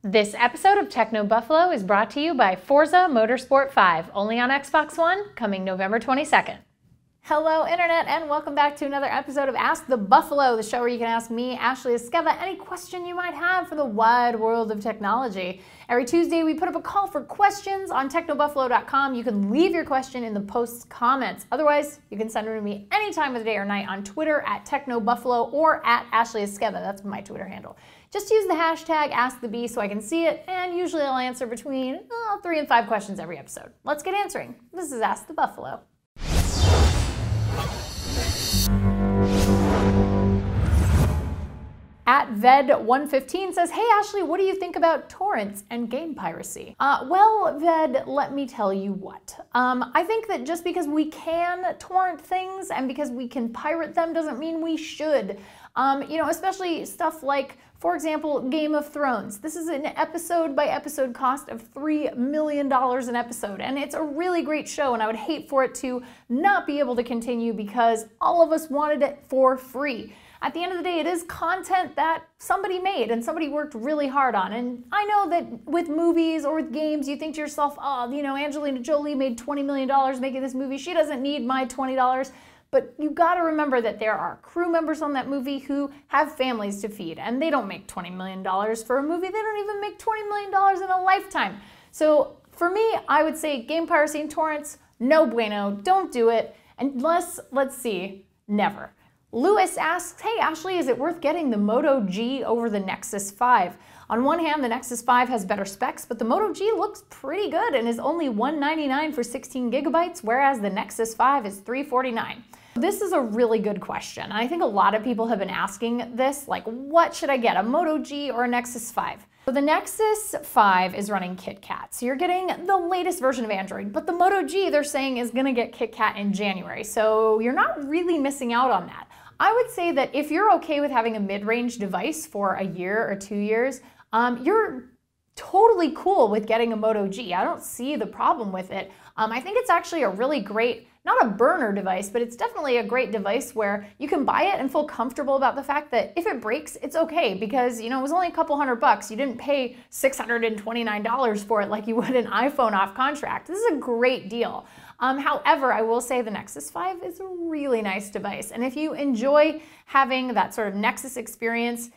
This episode of Techno Buffalo is brought to you by Forza Motorsport 5, only on Xbox One, coming November 22nd. Hello, Internet, and welcome back to another episode of Ask the Buffalo, the show where you can ask me, Ashley Esqueva, any question you might have for the wide world of technology. Every Tuesday, we put up a call for questions on technobuffalo.com. You can leave your question in the post's comments. Otherwise, you can send it to me any time of the day or night on Twitter at technobuffalo or at Ashley Esqueva. That's my Twitter handle. Just use the hashtag AskTheBee so I can see it, and usually I'll answer between 3 and 5 questions every episode. Let's get answering. This is Ask the Buffalo. At Ved115 says, hey Ashley, what do you think about torrents and game piracy? Well, Ved, let me tell you what. I think that just because we can torrent things and because we can pirate them doesn't mean we should. Especially stuff like, for example, Game of Thrones. This is an episode by episode cost of $3 million an episode, and it's a really great show, and I would hate for it to not be able to continue because all of us wanted it for free. At the end of the day, it is content that somebody made and somebody worked really hard on. And I know that with movies or with games, you think to yourself, Angelina Jolie made $20 million making this movie. She doesn't need my $20. But you gotta remember that there are crew members on that movie who have families to feed, and they don't make $20 million for a movie. They don't even make $20 million in a lifetime. So for me, I would say game piracy and torrents, no bueno, don't do it. Unless, let's see, never. Lewis asks, hey Ashley, is it worth getting the Moto G over the Nexus 5? On one hand, the Nexus 5 has better specs, but the Moto G looks pretty good and is only $199 for 16 gigabytes, whereas the Nexus 5 is $349. This is a really good question. I think a lot of people have been asking this, like, what should I get, a Moto G or a Nexus 5? So the Nexus 5 is running KitKat, so you're getting the latest version of Android, but the Moto G, they're saying, is gonna get KitKat in January, so you're not really missing out on that. I would say that if you're okay with having a mid-range device for a year or 2 years, you're totally cool with getting a Moto G. I don't see the problem with it. I think it's actually a really great, not a burner device, but it's definitely a great device where you can buy it and feel comfortable about the fact that if it breaks, it's okay because, it was only a couple $100. You didn't pay $629 for it like you would an iPhone off contract. This is a great deal. However, I will say the Nexus 5 is a really nice device. And if you enjoy having that sort of Nexus experience,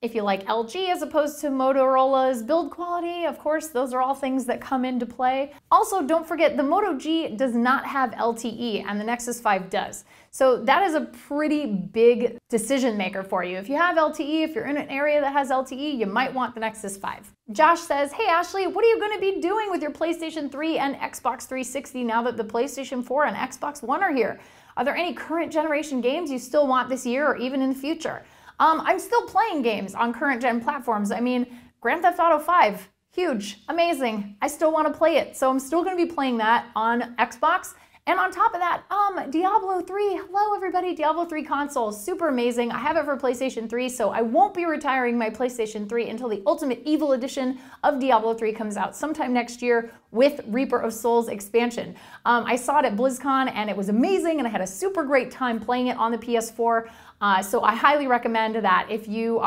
if you like LG as opposed to Motorola's build quality, of course, those are all things that come into play. Also, don't forget the Moto G does not have LTE and the Nexus 5 does. So that is a pretty big decision maker for you. If you have LTE, if you're in an area that has LTE, you might want the Nexus 5. Josh says, hey Ashley, what are you going to be doing with your PlayStation 3 and Xbox 360 now that the PlayStation 4 and Xbox One are here? Are there any current generation games you still want this year or even in the future? I'm still playing games on current gen platforms. I mean, Grand Theft Auto 5, huge, amazing. I still want to play it, so I'm still going to be playing that on Xbox. And on top of that, Diablo 3, hello everybody, Diablo 3 console, super amazing. I have it for PlayStation 3, so I won't be retiring my PlayStation 3 until the Ultimate Evil Edition of Diablo 3 comes out sometime next year with Reaper of Souls expansion. I saw it at BlizzCon and it was amazing and I had a super great time playing it on the PS4. So I highly recommend that if you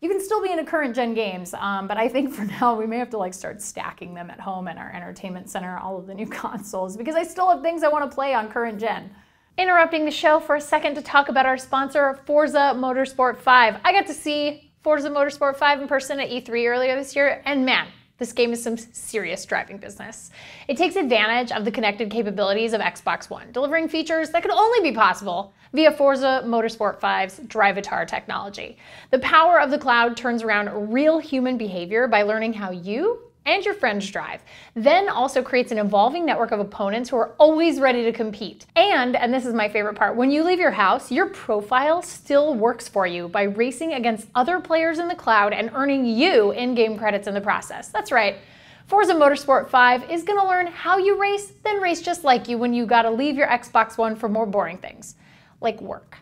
can still be into current gen games, but I think for now we may have to start stacking them at home in our entertainment center, all of the new consoles, because I still have things I want to play on current gen. Interrupting the show for a second to talk about our sponsor, Forza Motorsport 5. I got to see Forza Motorsport 5 in person at E3 earlier this year, and man, this game is some serious driving business. It takes advantage of the connected capabilities of Xbox One, delivering features that could only be possible via Forza Motorsport 5's Drivatar technology. The power of the cloud turns around real human behavior by learning how you and your friends drive, then also creates an evolving network of opponents who are always ready to compete. And this is my favorite part, when you leave your house, your profile still works for you by racing against other players in the cloud and earning you in-game credits in the process. That's right. Forza Motorsport 5 is gonna learn how you race, then race just like you when you gotta leave your Xbox One for more boring things, like work.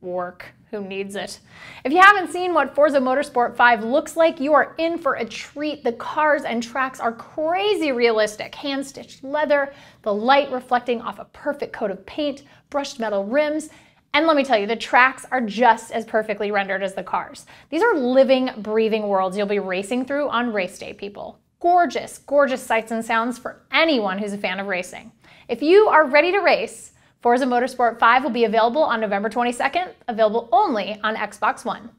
Work. Who needs it? If you haven't seen what Forza Motorsport 5 looks like, you are in for a treat. The cars and tracks are crazy realistic. Hand-stitched leather, the light reflecting off a perfect coat of paint, brushed metal rims, And let me tell you, the tracks are just as perfectly rendered as the cars. These are living, breathing worlds you'll be racing through on race day, people. Gorgeous, gorgeous sights and sounds for anyone who's a fan of racing. If you are ready to race, Forza Motorsport 5 will be available on November 22nd, available only on Xbox One.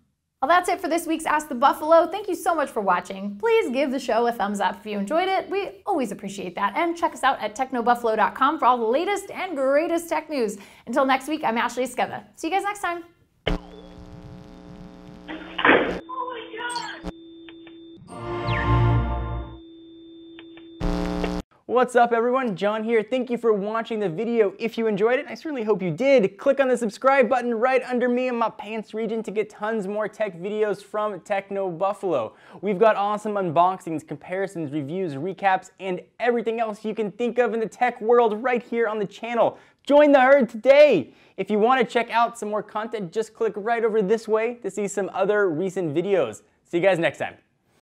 Well, that's it for this week's Ask the Buffalo. Thank you so much for watching. Please give the show a thumbs up if you enjoyed it. We always appreciate that. And check us out at technobuffalo.com for all the latest and greatest tech news. Until next week, I'm Ashley Esqueda. See you guys next time. What's up everyone, John here. Thank you for watching the video. If you enjoyed it, I certainly hope you did. Click on the subscribe button right under me in my pants region to get tons more tech videos from Techno Buffalo. We've got awesome unboxings, comparisons, reviews, recaps, and everything else you can think of in the tech world right here on the channel. Join the herd today! If you want to check out some more content, just click right over this way to see some other recent videos. See you guys next time.